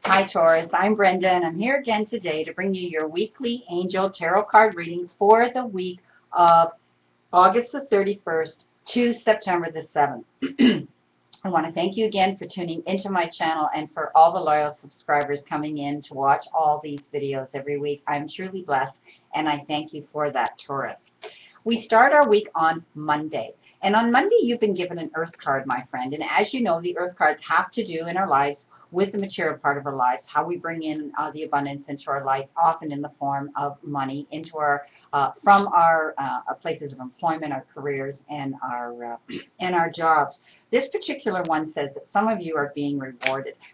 Hi Taurus, I'm Brenda and I'm here again today to bring you your weekly angel tarot card readings for the week of August the 31st to September the 7th. I want to thank you again for tuning into my channel and for all the loyal subscribers coming in to watch all these videos every week. I'm truly blessed and I thank you for that, Taurus. We start our week on Monday. And on Monday, you've been given an earth card, my friend. And as you know, the earth cards have to do in our lives with the material part of our lives, how we bring in the abundance into our life, often in the form of money, into our from our places of employment, our careers, and our jobs. This particular one says that some of you are being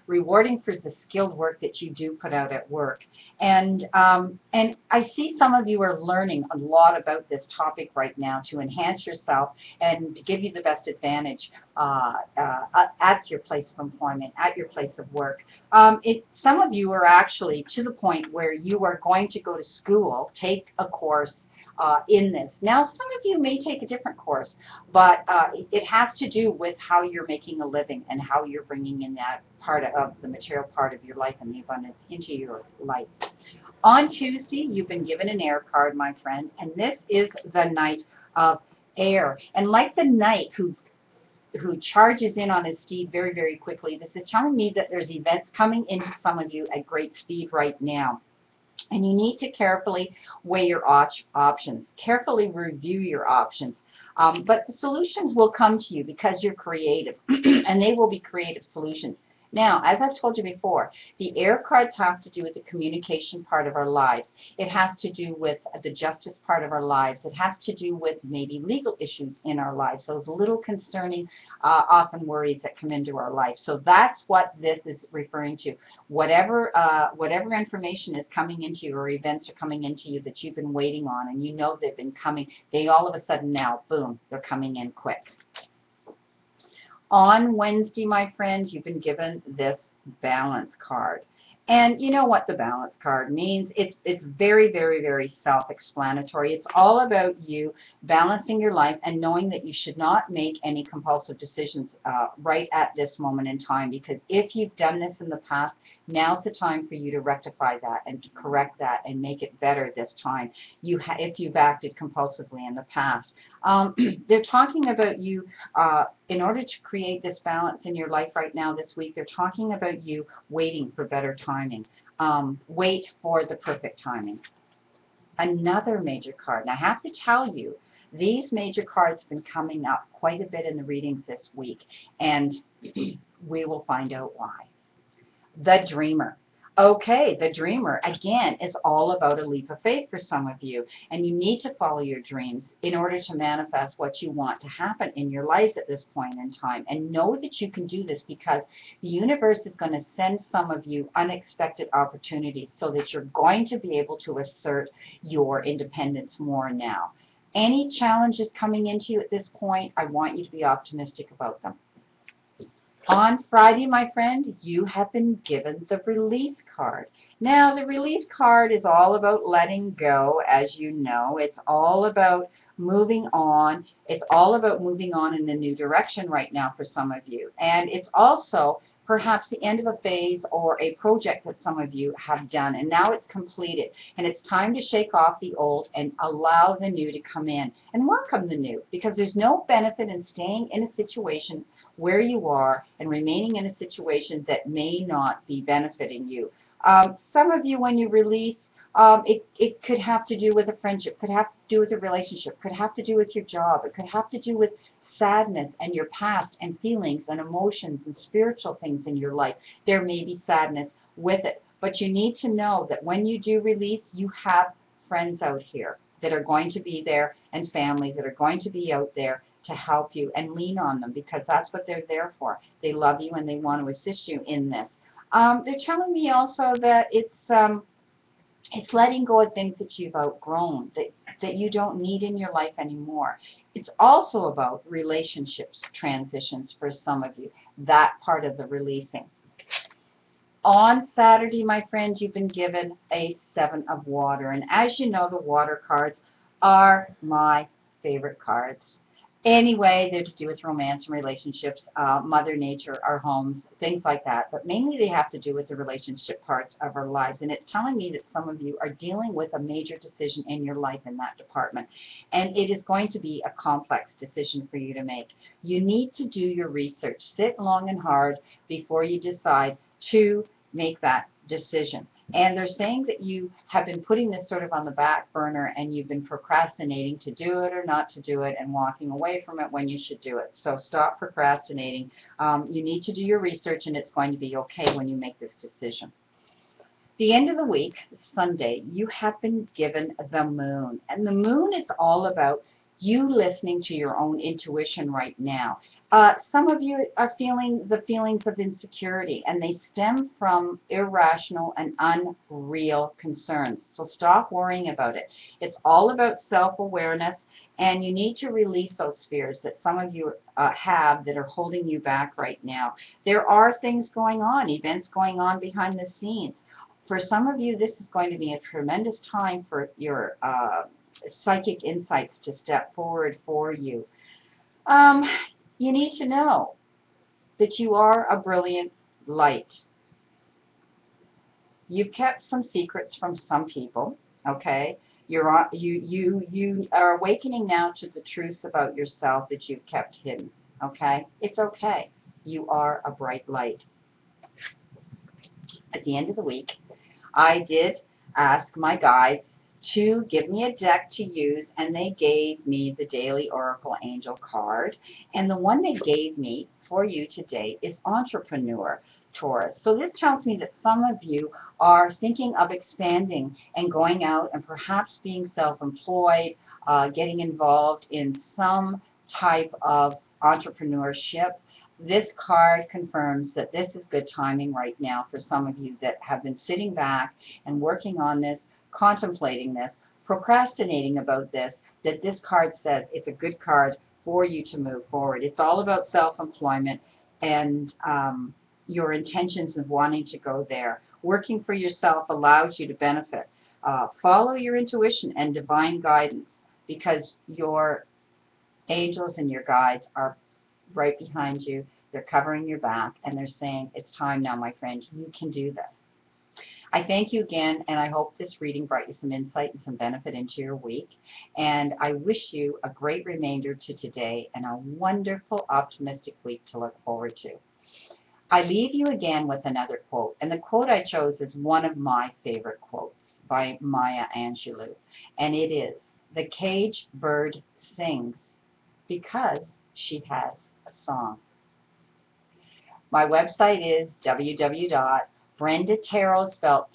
rewarding for the skilled work that you do put out at work. And I see some of you are learning a lot about this topic right now to enhance yourself and to give you the best advantage at your place of employment, at your place of work. Some of you are actually to the point where you are going to go to school, take a course in this. Now, some of you may take a different course, but it has to do with how you're making a living and how you're bringing in that part of the material part of your life and the abundance into your life. On Tuesday, you've been given an air card, my friend, and this is the Knight of Air. And like the knight who charges in on his steed very, very quickly, this is telling me that there's events coming into some of you at great speed right now. And you need to carefully weigh your options, carefully review your options. But the solutions will come to you because you're creative, and they will be creative solutions. Now, as I've told you before, the air cards have to do with the communication part of our lives. It has to do with the justice part of our lives. It has to do with maybe legal issues in our lives, those little concerning, often worries that come into our life. So that's what this is referring to. Whatever information is coming into you or events are coming into you that you've been waiting on and you know they've been coming, they all of a sudden now, boom, they're coming in quick. On Wednesday, my friend, you've been given this balance card. And you know what the balance card means. It's very, very, very self-explanatory. It's all about you balancing your life and knowing that you should not make any compulsive decisions right at this moment in time, because if you've done this in the past, now's the time for you to rectify that and to correct that and make it better this time if you've acted compulsively in the past. They're talking about you, in order to create this balance in your life right now this week, they're talking about you waiting for better timing. Wait for the perfect timing. Another major card, and I have to tell you, these major cards have been coming up quite a bit in the readings this week, and we will find out why. The Dreamer. Okay, the Dreamer, again, is all about a leap of faith for some of you. And you need to follow your dreams in order to manifest what you want to happen in your lives at this point in time. And know that you can do this because the universe is going to send some of you unexpected opportunities so that you're going to be able to assert your independence more now. Any challenges coming into you at this point, I want you to be optimistic about them. On Friday, my friend, you have been given the Release card. Now, the Release card is all about letting go, as you know. It's all about moving on. It's all about moving on in a new direction right now for some of you. And it's also perhaps the end of a phase or a project that some of you have done, and now it's completed. And it's time to shake off the old and allow the new to come in. And welcome the new, because there's no benefit in staying in a situation where you are and remaining in a situation that may not be benefiting you. Some of you, when you release, it could have to do with a friendship, could have to do with a relationship, could have to do with your job, it could have to do with sadness and your past and feelings and emotions and spiritual things in your life. There may be sadness with it, but you need to know that when you do release, you have friends out here that are going to be there and families that are going to be out there to help you, and lean on them because that's what they're there for. They love you and they want to assist you in this. They're telling me also that it's letting go of things that you've outgrown, that you don't need in your life anymore. It's also about relationships transitions for some of you, that part of the releasing. On Saturday, my friend, you've been given a Seven of Water. And as you know, the water cards are my favorite cards. Anyway, they're to do with romance and relationships, Mother Nature, our homes, things like that. But mainly they have to do with the relationship parts of our lives. And it's telling me that some of you are dealing with a major decision in your life in that department. And it is going to be a complex decision for you to make. You need to do your research. Sit long and hard before you decide to make that decision. And they're saying that you have been putting this sort of on the back burner and you've been procrastinating to do it or not to do it and walking away from it when you should do it. So stop procrastinating. You need to do your research and it's going to be okay when you make this decision. The end of the week, Sunday, you have been given the moon. And the moon is all about you listening to your own intuition right now. Some of you are feeling the feelings of insecurity, and they stem from irrational and unreal concerns. So stop worrying about it. It's all about self-awareness, and you need to release those fears that some of you have that are holding you back right now. There are things going on, events going on behind the scenes. For some of you, this is going to be a tremendous time for your psychic insights to step forward for you. You need to know that you are a brilliant light. You've kept some secrets from some people, okay? You are awakening now to the truths about yourself that you've kept hidden, okay? It's okay. You are a bright light. At the end of the week, I did ask my guides to give me a deck to use, and they gave me the Daily Oracle Angel card. And the one they gave me for you today is Entrepreneur, Taurus. So this tells me that some of you are thinking of expanding and going out and perhaps being self-employed, getting involved in some type of entrepreneurship. This card confirms that this is good timing right now for some of you that have been sitting back and working on this, contemplating this, procrastinating about this, that this card says it's a good card for you to move forward. It's all about self-employment and your intentions of wanting to go there. Working for yourself allows you to benefit. Follow your intuition and divine guidance, because your angels and your guides are right behind you. They're covering your back, and they're saying, it's time now, my friend. You can do this. I thank you again, and I hope this reading brought you some insight and some benefit into your week. And I wish you a great remainder to today and a wonderful, optimistic week to look forward to. I leave you again with another quote, and the quote I chose is one of my favorite quotes by Maya Angelou, and it is, "The caged bird sings because she has a song." My website is www.BrendaTarot, spelled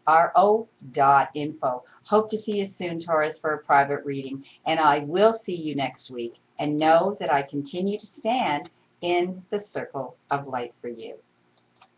Taro.info. Hope to see you soon, Taurus, for a private reading, and I will see you next week. And know that I continue to stand in the circle of light for you.